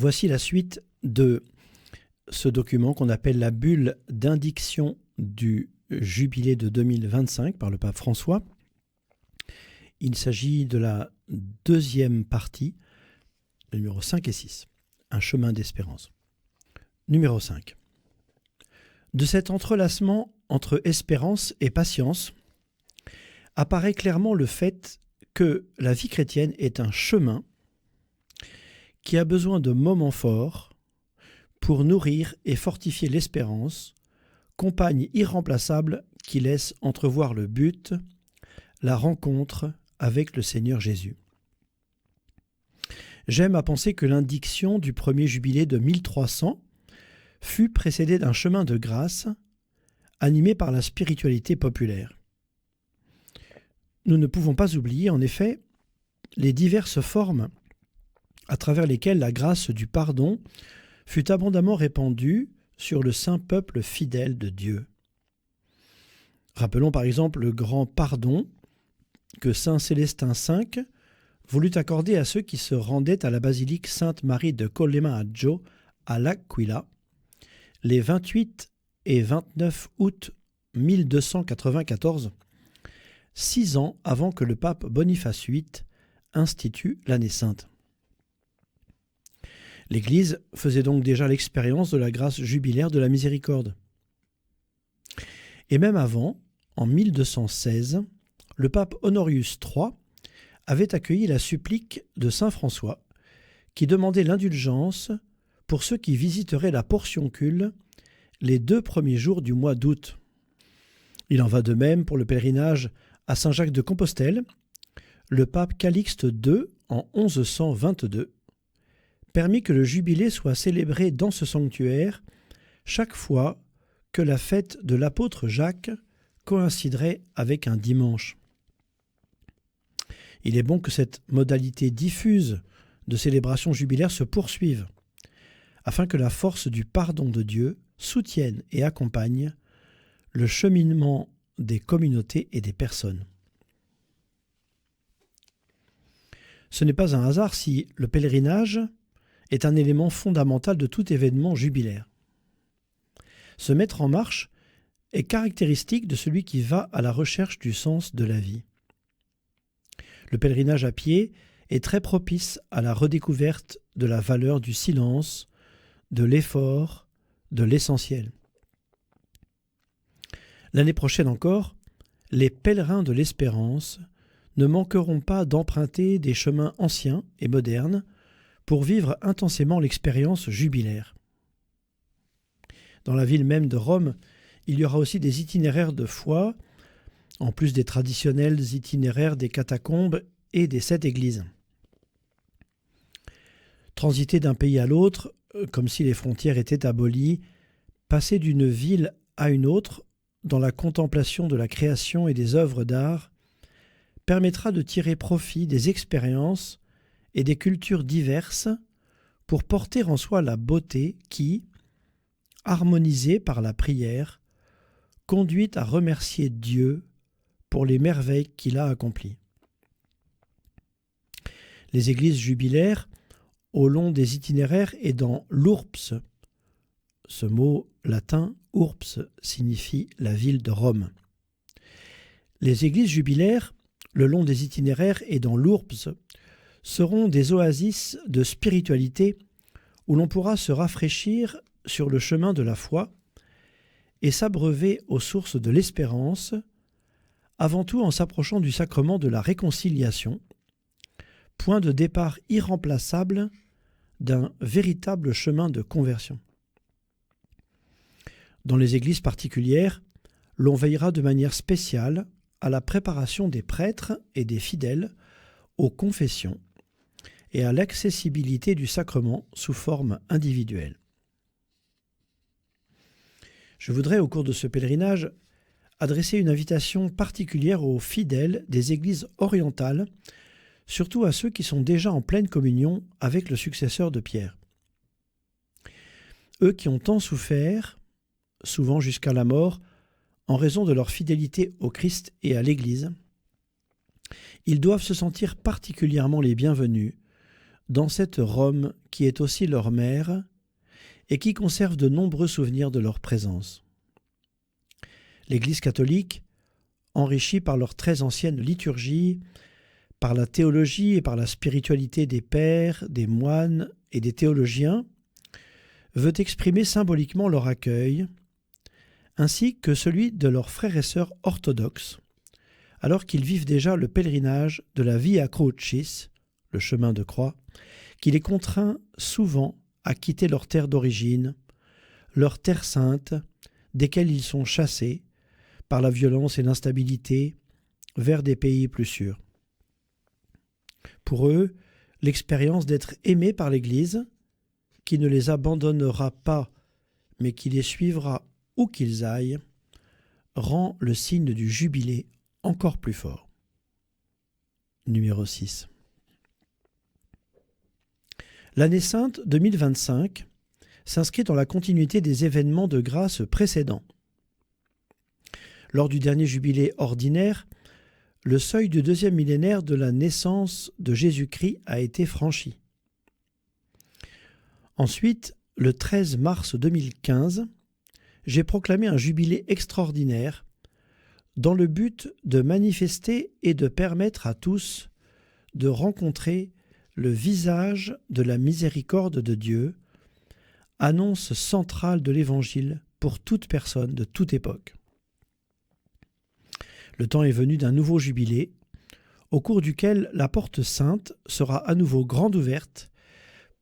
Voici la suite de ce document qu'on appelle la bulle d'indiction du jubilé de 2025 par le pape François. Il s'agit de la deuxième partie, numéro 5 et 6, un chemin d'espérance. Numéro 5. De cet entrelacement entre espérance et patience apparaît clairement le fait que la vie chrétienne est un chemin qui a besoin de moments forts pour nourrir et fortifier l'espérance, compagne irremplaçable qui laisse entrevoir le but, la rencontre avec le Seigneur Jésus. J'aime à penser que l'indiction du premier jubilé de 1300 fut précédée d'un chemin de grâce animé par la spiritualité populaire. Nous ne pouvons pas oublier, en effet, les diverses formes à travers lesquelles la grâce du pardon fut abondamment répandue sur le saint peuple fidèle de Dieu. Rappelons par exemple le grand pardon que saint Célestin V voulut accorder à ceux qui se rendaient à la basilique Sainte-Marie de Collemeaggiò à L'Aquila les 28 et 29 août 1294, 6 ans avant que le pape Boniface VIII institue l'année sainte. L'Église faisait donc déjà l'expérience de la grâce jubilaire de la miséricorde. Et même avant, en 1216, le pape Honorius III avait accueilli la supplique de saint François qui demandait l'indulgence pour ceux qui visiteraient la portioncule les 2 premiers jours du mois d'août. Il en va de même pour le pèlerinage à Saint-Jacques de Compostelle. Le pape Calixte II, en 1122, permit que le jubilé soit célébré dans ce sanctuaire chaque fois que la fête de l'apôtre Jacques coïnciderait avec un dimanche. Il est bon que cette modalité diffuse de célébration jubilaire se poursuive, afin que la force du pardon de Dieu soutienne et accompagne le cheminement des communautés et des personnes. Ce n'est pas un hasard si le pèlerinage est un élément fondamental de tout événement jubilaire. Se mettre en marche est caractéristique de celui qui va à la recherche du sens de la vie. Le pèlerinage à pied est très propice à la redécouverte de la valeur du silence, de l'effort, de l'essentiel. L'année prochaine encore, les pèlerins de l'espérance ne manqueront pas d'emprunter des chemins anciens et modernes pour vivre intensément l'expérience jubilaire. Dans la ville même de Rome, il y aura aussi des itinéraires de foi, en plus des traditionnels itinéraires des catacombes et des 7 églises. Transiter d'un pays à l'autre, comme si les frontières étaient abolies, passer d'une ville à une autre, dans la contemplation de la création et des œuvres d'art, permettra de tirer profit des expériences et des cultures diverses pour porter en soi la beauté qui, harmonisée par la prière, conduit à remercier Dieu pour les merveilles qu'il a accomplies. Les églises jubilaires, au long des itinéraires et dans l'Urps, ce mot latin, Urps, signifie la ville de Rome. Les églises jubilaires, le long des itinéraires et dans l'Urps, seront des oasis de spiritualité où l'on pourra se rafraîchir sur le chemin de la foi et s'abreuver aux sources de l'espérance, avant tout en s'approchant du sacrement de la réconciliation, point de départ irremplaçable d'un véritable chemin de conversion. Dans les églises particulières, l'on veillera de manière spéciale à la préparation des prêtres et des fidèles aux confessions et à l'accessibilité du sacrement sous forme individuelle. Je voudrais, au cours de ce pèlerinage, adresser une invitation particulière aux fidèles des églises orientales, surtout à ceux qui sont déjà en pleine communion avec le successeur de Pierre. Eux qui ont tant souffert, souvent jusqu'à la mort, en raison de leur fidélité au Christ et à l'Église, ils doivent se sentir particulièrement les bienvenus dans cette Rome qui est aussi leur mère et qui conserve de nombreux souvenirs de leur présence. L'Église catholique, enrichie par leur très ancienne liturgie, par la théologie et par la spiritualité des pères, des moines et des théologiens, veut exprimer symboliquement leur accueil, ainsi que celui de leurs frères et sœurs orthodoxes, alors qu'ils vivent déjà le pèlerinage de la Via Crucis, le chemin de croix, qui les contraint souvent à quitter leur terre d'origine, leur terre sainte, desquelles ils sont chassés par la violence et l'instabilité, vers des pays plus sûrs. Pour eux, l'expérience d'être aimés par l'Église, qui ne les abandonnera pas, mais qui les suivra où qu'ils aillent, rend le signe du jubilé encore plus fort. Numéro 6. L'année sainte 2025 s'inscrit dans la continuité des événements de grâce précédents. Lors du dernier jubilé ordinaire, le seuil du deuxième millénaire de la naissance de Jésus-Christ a été franchi. Ensuite, le 13 mars 2015, j'ai proclamé un jubilé extraordinaire dans le but de manifester et de permettre à tous de rencontrer le visage de la miséricorde de Dieu, annonce centrale de l'Évangile pour toute personne de toute époque. Le temps est venu d'un nouveau jubilé, au cours duquel la porte sainte sera à nouveau grande ouverte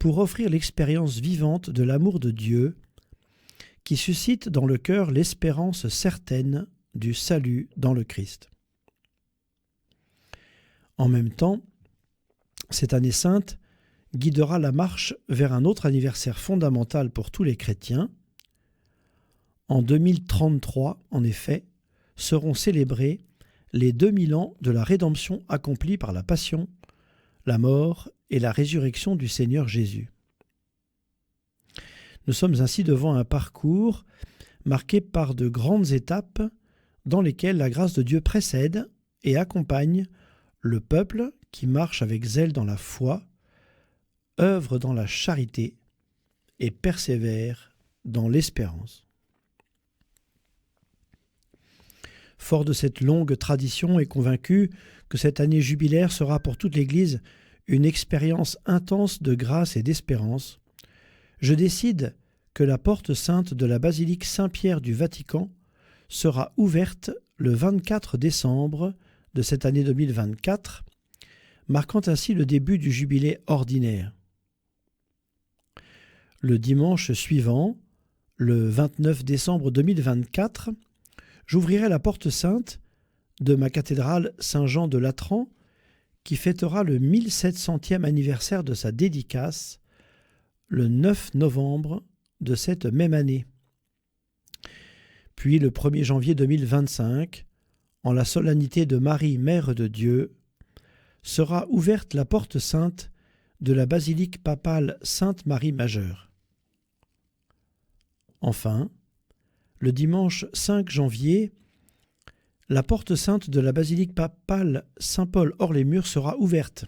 pour offrir l'expérience vivante de l'amour de Dieu qui suscite dans le cœur l'espérance certaine du salut dans le Christ. En même temps, cette année sainte guidera la marche vers un autre anniversaire fondamental pour tous les chrétiens. En 2033, en effet, seront célébrés les 2000 ans de la rédemption accomplie par la passion, la mort et la résurrection du Seigneur Jésus. Nous sommes ainsi devant un parcours marqué par de grandes étapes dans lesquelles la grâce de Dieu précède et accompagne le peuple qui marche avec zèle dans la foi, œuvre dans la charité et persévère dans l'espérance. Fort de cette longue tradition et convaincu que cette année jubilaire sera pour toute l'Église une expérience intense de grâce et d'espérance, je décide que la porte sainte de la basilique Saint-Pierre du Vatican sera ouverte le 24 décembre de cette année 2024, marquant ainsi le début du jubilé ordinaire. Le dimanche suivant, le 29 décembre 2024, j'ouvrirai la porte sainte de ma cathédrale Saint-Jean de Latran, qui fêtera le 1700e anniversaire de sa dédicace, le 9 novembre de cette même année. Puis le 1er janvier 2025, en la solennité de Marie, Mère de Dieu, sera ouverte la porte sainte de la basilique papale Sainte-Marie Majeure. Enfin, le dimanche 5 janvier, la porte sainte de la basilique papale Saint-Paul-Hors-les-Murs sera ouverte.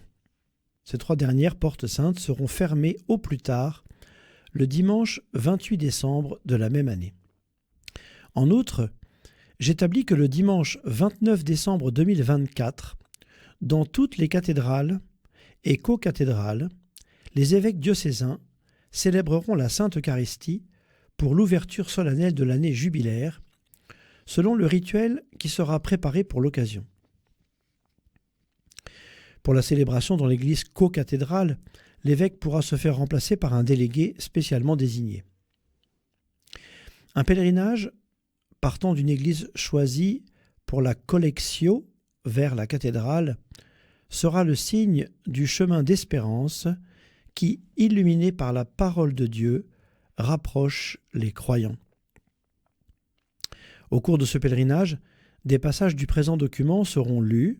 Ces 3 dernières portes saintes seront fermées au plus tard, le dimanche 28 décembre de la même année. En outre, j'établis que le dimanche 29 décembre 2024, dans toutes les cathédrales et co-cathédrales, les évêques diocésains célébreront la Sainte Eucharistie pour l'ouverture solennelle de l'année jubilaire, selon le rituel qui sera préparé pour l'occasion. Pour la célébration dans l'église co-cathédrale, l'évêque pourra se faire remplacer par un délégué spécialement désigné. Un pèlerinage partant d'une église choisie pour la collectio vers la cathédrale sera le signe du chemin d'espérance qui, illuminé par la parole de Dieu, rapproche les croyants. Au cours de ce pèlerinage, des passages du présent document seront lus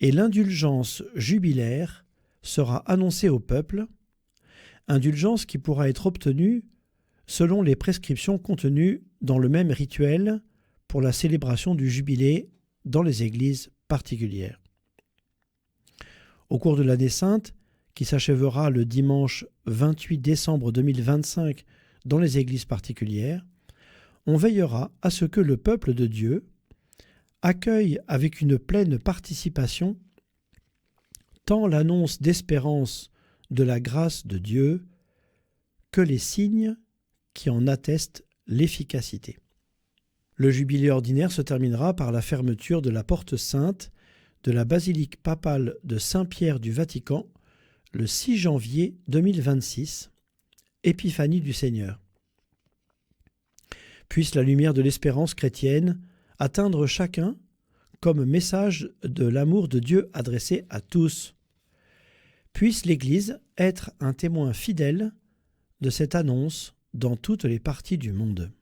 et l'indulgence jubilaire sera annoncée au peuple, indulgence qui pourra être obtenue selon les prescriptions contenues dans le même rituel pour la célébration du jubilé dans les églises particulières. Au cours de l'année sainte, qui s'achèvera le dimanche 28 décembre 2025 dans les églises particulières, on veillera à ce que le peuple de Dieu accueille avec une pleine participation tant l'annonce d'espérance de la grâce de Dieu que les signes qui en attestent l'efficacité. Le jubilé ordinaire se terminera par la fermeture de la porte sainte de la basilique papale de Saint-Pierre du Vatican le 6 janvier 2026, Épiphanie du Seigneur. Puisse la lumière de l'espérance chrétienne atteindre chacun comme message de l'amour de Dieu adressé à tous. Puisse l'Église être un témoin fidèle de cette annonce dans toutes les parties du monde.